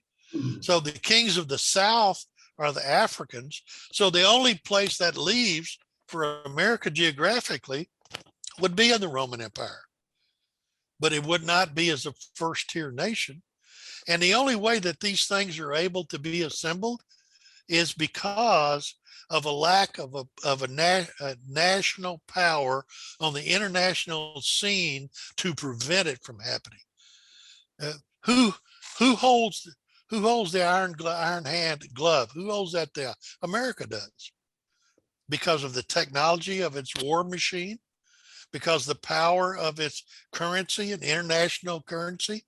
So the kings of the South are the Africans. So the only place that leaves for America geographically would be in the Roman Empire. But it would not be as a first tier nation. And the only way that these things are able to be assembled is because of a lack of a national power on the international scene to prevent it from happening. Who holds the iron hand glove? Who holds that there? America does, because of the technology of its war machine, because the power of its currency and international currency,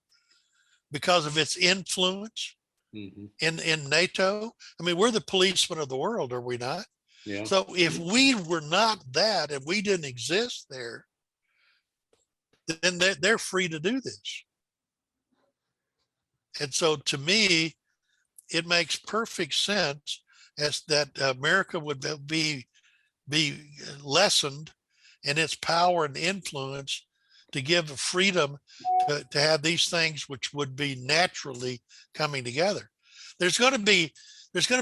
because of its influence in NATO. I mean, we're the policemen of the world, are we not? Yeah. So if we were not that and we didn't exist there, then they're free to do this. And so to me, it makes perfect sense as that America would be lessened in its power and influence to give freedom to have these things which would be naturally coming together. There's going to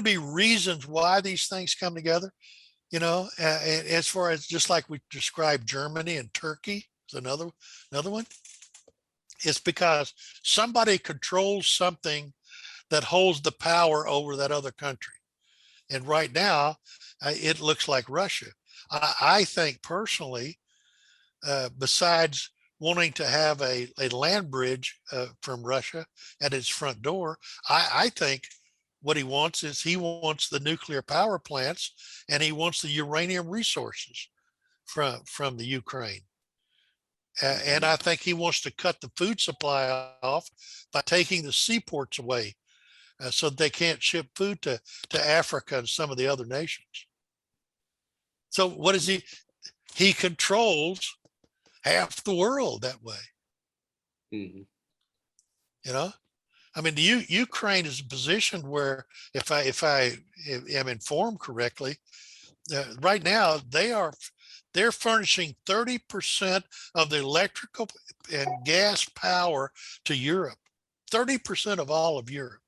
be reasons why these things come together, you know, as far as just like we described Germany and Turkey is another one. It's because somebody controls something that holds the power over that other country. And right now, it looks like Russia. I think personally, besides wanting to have a land bridge from Russia at its front door, I think what he wants is he wants the nuclear power plants and he wants the uranium resources from the Ukraine. And I think he wants to cut the food supply off by taking the seaports away so that they can't ship food to Africa and some of the other nations. So what is he? He controls half the world that way. Mhm. You know, I mean, the Ukraine is a position where, if I am informed correctly, right now they're furnishing 30% of the electrical and gas power to Europe, 30% of all of Europe.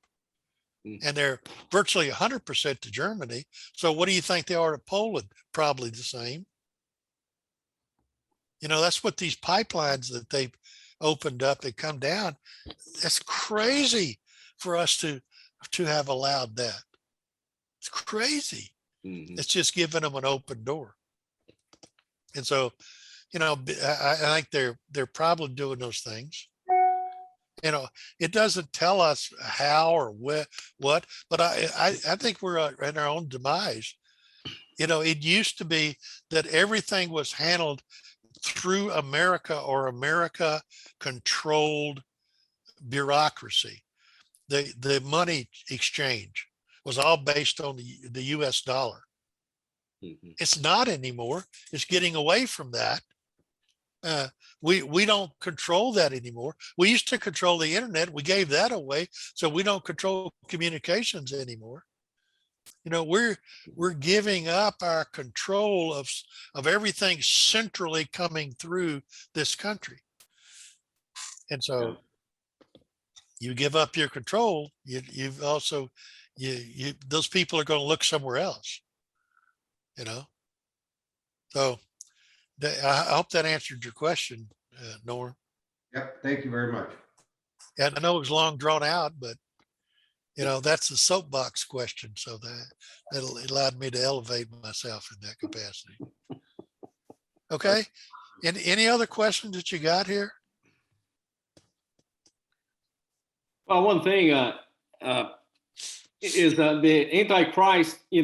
And they're virtually 100% to Germany. So what do you think they are to Poland? Probably the same. You know, that's what these pipelines that they've opened up that come down. That's crazy for us to have allowed that. It's crazy. Mhm. It's just giving them an open door. And so, you know, I think they're probably doing those things. You know, it doesn't tell us how or what, but I think we're in our own demise. You know, it used to be that everything was handled through America or America controlled bureaucracy. The money exchange was all based on the US dollar. Mhm. It's not anymore. It's getting away from that. We don't control that anymore. We used to control the internet. We gave that away, so we don't control communications anymore. You know, we're giving up our control of everything centrally coming through this country. And so you give up your control, you've also those people are going to look somewhere else, you know. So I hope that answered your question, Norm. Yep, thank you very much. And I know it was long drawn out, but you know, that's the soapbox question. So that allowed me to elevate myself in that capacity. Okay. And any other questions that you got here? Well, one thing is that the Antichrist, he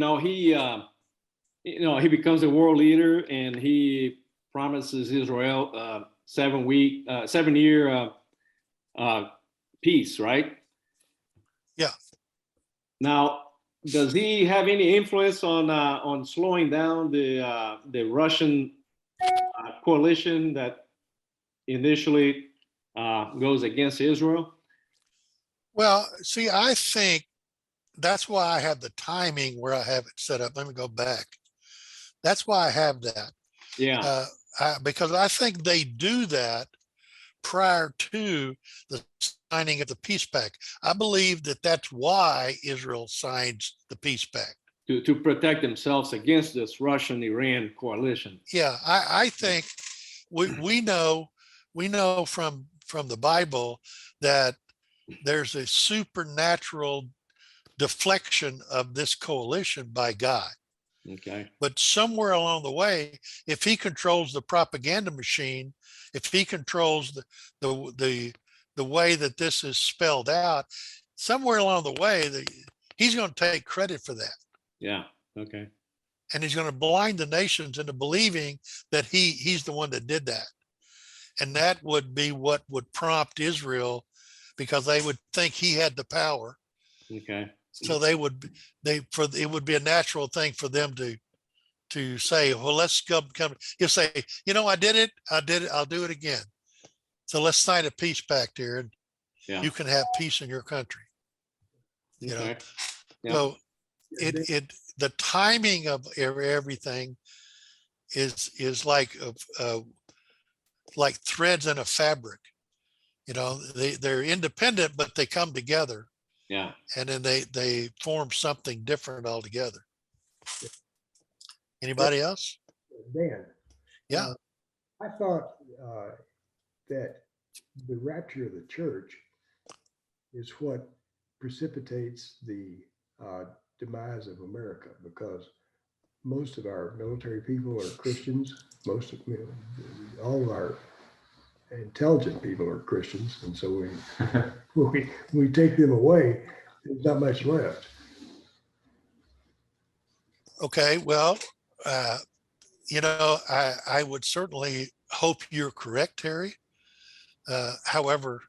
becomes a world leader and he promises Israel 7-year peace, right? Yeah. Now, does he have any influence on slowing down the Russian coalition that initially goes against Israel? Well, see, I think that's why I have the timing where I have it set up. Let me go back. That's why I have that. Yeah. Because I think they do that prior to the signing of the peace pact. I believe that that's why Israel signs the peace pact. To protect themselves against this Russian-Iran coalition. Yeah, I think we know from the Bible that there's a supernatural deflection of this coalition by God. Okay. But somewhere along the way, if he controls the propaganda machine, if he controls the way that this is spelled out, somewhere along the way, he's going to take credit for that. Yeah. Okay. And he's going to blind the nations into believing that he's the one that did that. And that would be what would prompt Israel, because they would think he had the power. Okay. So it would be a natural thing for them to say, well, let's come. He'll say, you know, I did it. I'll do it again. So let's sign a peace pact here, and you can have peace in your country. You know, so the timing of everything is like threads in a fabric. You know, they're independent, but they come together. Yeah. And then they form something different altogether. Anybody else? Dan. Yeah. I thought that the rapture of the church is what precipitates the demise of America, because most of our military people are Christians. Most of, all of our intelligent people are Christians. And so we take them away, there's not much left. Okay, well, I would certainly hope you're correct, Terry. However,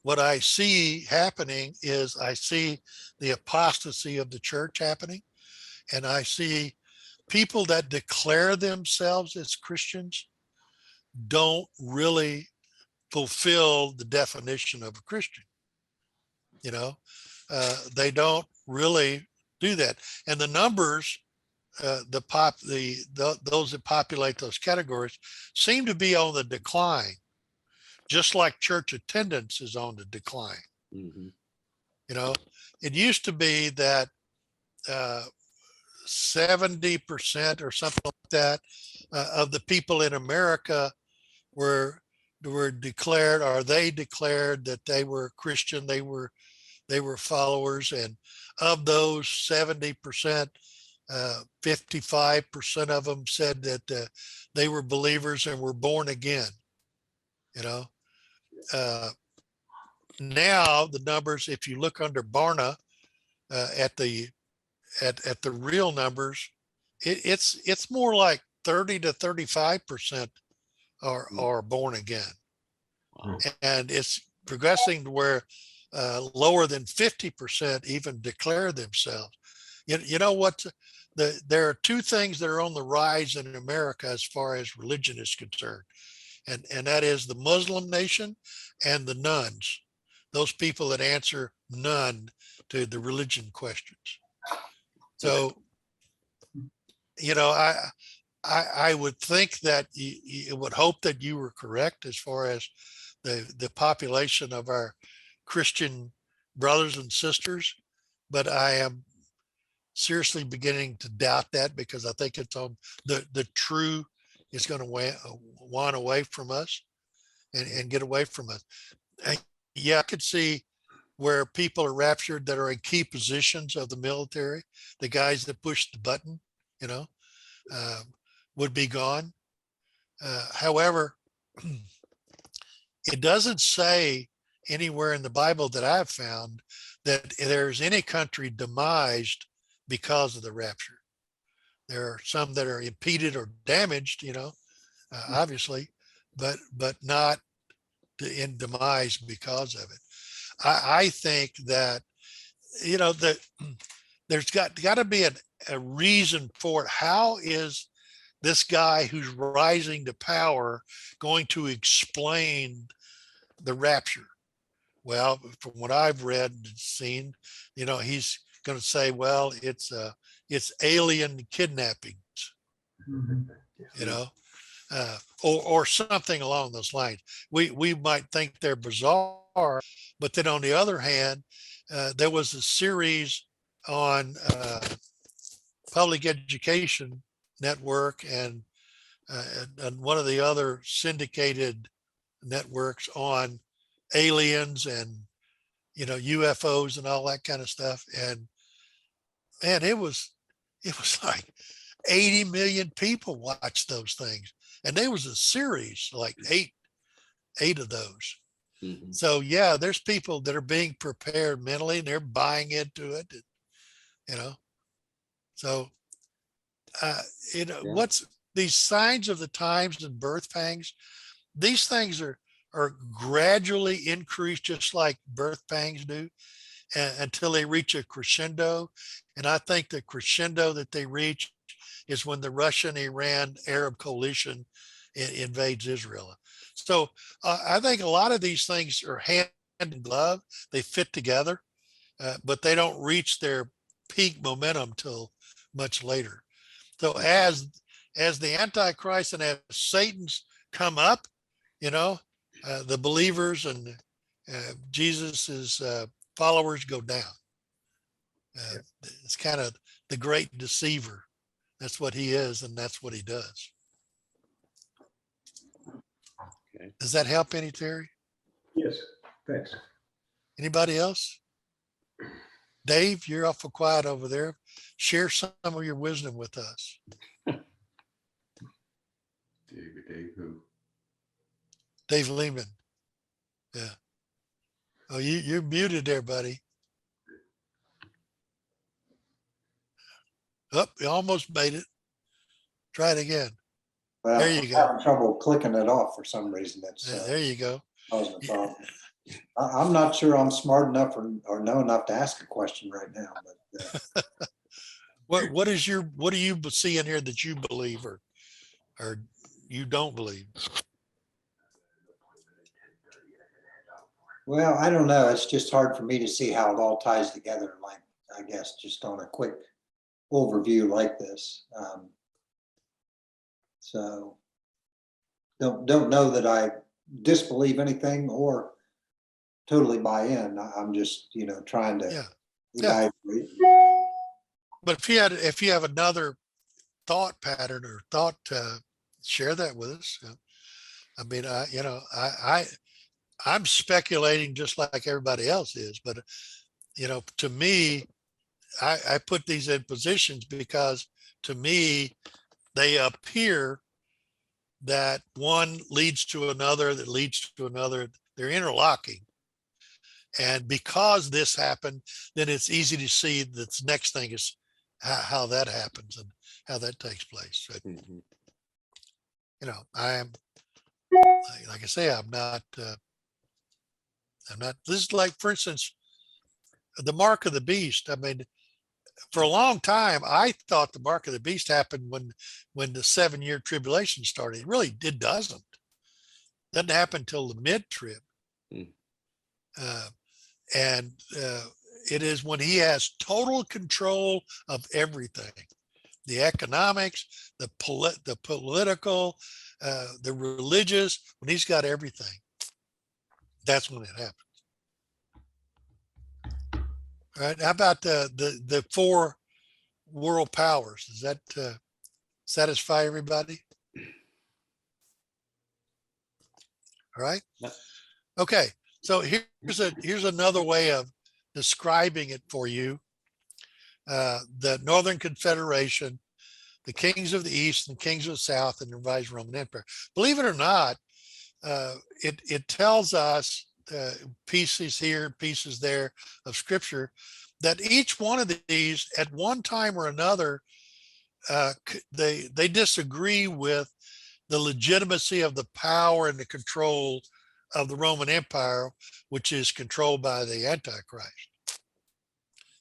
what I see happening is I see the apostasy of the church happening, and I see people that declare themselves as Christians don't really fulfill the definition of a Christian. They don't really do that, and the numbers, those that populate those categories seem to be on the decline, just like church attendance is on the decline. Mhm. It used to be that 70% or something like that of the people in America were declared, or they declared that they were Christian, they were followers, and of those 70%, 55% of them said that they were believers and were born again. Now the numbers, if you look under Barna at the real numbers, it's more like 30 to 35% are born again, Wow. and it's progressing to where lower than 50% even declare themselves. You know what? There are two things that are on the rise in America as far as religion is concerned, and that is the Muslim nation and the nuns. Those people that answer none to the religion questions. So, I would think that you would hope that you were correct as far as the population of our Christian brothers and sisters, but I am seriously beginning to doubt that, because I think it's on the true is going to want away from us and get away from us. Yeah, I could see where people are raptured that are in key positions of the military, the guys that push the button, uh, would be gone. However, it doesn't say anywhere in the Bible that I've found that there's any country demised because of the rapture. There are some that are impeded or damaged, obviously, but not in demise because of it. I think that that there's got to be a reason for it. How is this guy who's rising to power going to explain the rapture? Well, from what I've read and seen, he's going to say, well, it's alien kidnappings, or something along those lines. We might think they're bizarre, but then on the other hand, there was a series on public education network and one of the other syndicated networks on aliens and UFOs and all that kind of stuff. And man, it was like 80 million people watched those things, and there was a series like eight of those. Mhm. So yeah, there's people that are being prepared mentally and they're buying into it, so what's these signs of the times and birth pangs? These things are gradually increased, just like birth pangs do, until they reach a crescendo. And I think the crescendo that they reach is when the Russian-Iran Arab coalition invades Israel. So I think a lot of these things are hand in glove. They fit together, but they don't reach their peak momentum till much later. So as the Antichrist and as Satan's come up, the believers and Jesus's followers go down. It's kind of the great deceiver. That's what he is, and that's what he does. Okay. Does that help any, Terry? Yes, thanks. Anybody else? Dave, you're awful quiet over there. Share some of your wisdom with us. Dave, who? Dave Lehman. Yeah. Oh, you're muted there, buddy. Oh, you almost made it. Try it again. Well, There you I'm go. having trouble clicking it off for some reason. That's There you go. causing a problem. I'm not sure I'm smart enough or know enough to ask a question right now, but What do you see in here that you believe or you don't believe? well, I don't know. It's just hard for me to see how it all ties together. Like, I guess just on a quick overview like this. So don't know that I disbelieve anything or totally buy in. I'm just, trying to Yeah. evaluate. But if you have another thought pattern or thought, share that with us. I mean, I'm speculating just like everybody else is, but to me, I put these in positions because to me, they appear that one leads to another, that leads to another. They're interlocking. And because this happened, then it's easy to see that the next thing is how that happens and how that takes place. But, Mhm. I am, like I say, I'm not, this is like, for instance, the mark of the beast. I mean, for a long time, I thought the mark of the beast happened when the 7-year tribulation started. It doesn't happen till the mid-trib. Mm. And it is when he has total control of everything, the economics, the political, the religious, when he's got everything, that's when it happens. All right. How about the 4 world powers? Does that satisfy everybody? All right. Yep. Okay. So here's another way of describing it for you. The Northern Confederation, the kings of the East and kings of the South, and the revised Roman Empire. Believe it or not, it tells us pieces here, pieces there of scripture that each one of these at one time or another, they disagree with the legitimacy of the power and the control of the Roman Empire, which is controlled by the Antichrist.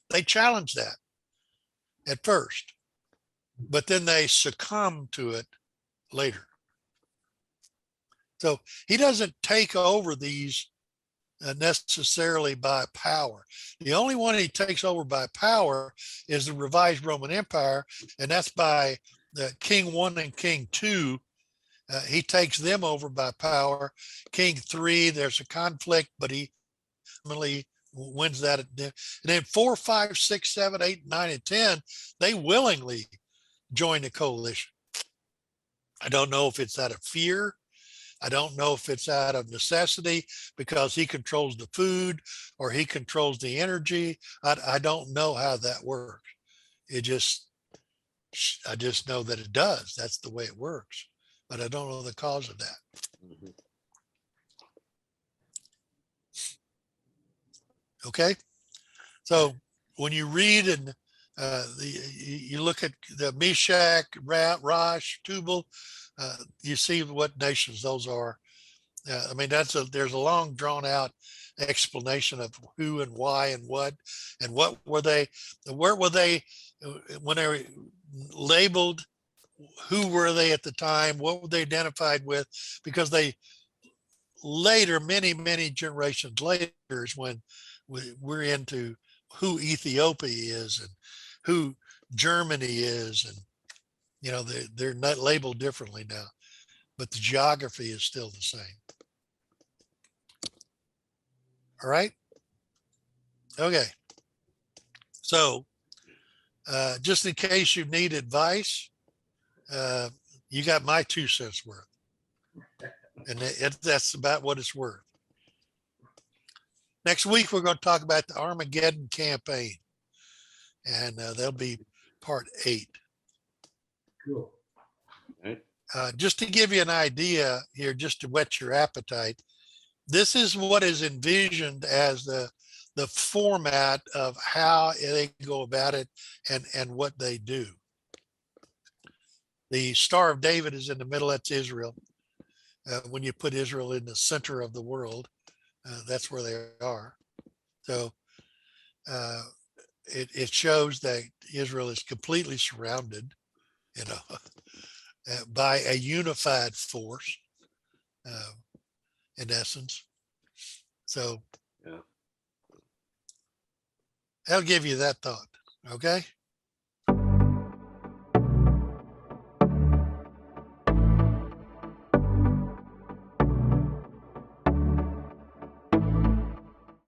They challenge that at first, but then they succumb to it later. So he doesn't take over these necessarily by power. The only one he takes over by power is the revised Roman Empire, and that's by the King 1 and King 2. He takes them over by power. King 3, there's a conflict, but he ultimately wins that. And then 4, 5, 6, 7, 8, 9, and 10, they willingly join the coalition. I don't know if it's out of fear. I don't know if it's out of necessity because he controls the food or he controls the energy. I don't know how that works. I just know that it does. That's the way it works, but I don't know the cause of that. Mhm. Okay. So when you read and you look at the Meshach, Rosh, Tubal, you see what nations those are. I mean, there's a long drawn out explanation of who and why and what were they, where were they when they were labeled, who were they at the time, what were they identified with, because they later, many generations later is when we're into who Ethiopia is and who Germany is. And, they're not labeled differently now, but the geography is still the same. All right. Okay. So just in case you need advice, you got my 2 cents worth. And that's about what it's worth. Next week, we're going to talk about the Armageddon campaign. and there'll be part 8. Cool. Just to give you an idea here, just to whet your appetite, this is what is envisioned as the format of how they go about it and what they do. The Star of David is in the middle, that's Israel. When you put Israel in the center of the world, that's where they are. So it shows that Israel is completely surrounded, by a unified force, in essence. So Yeah. I'll give you that thought. Okay.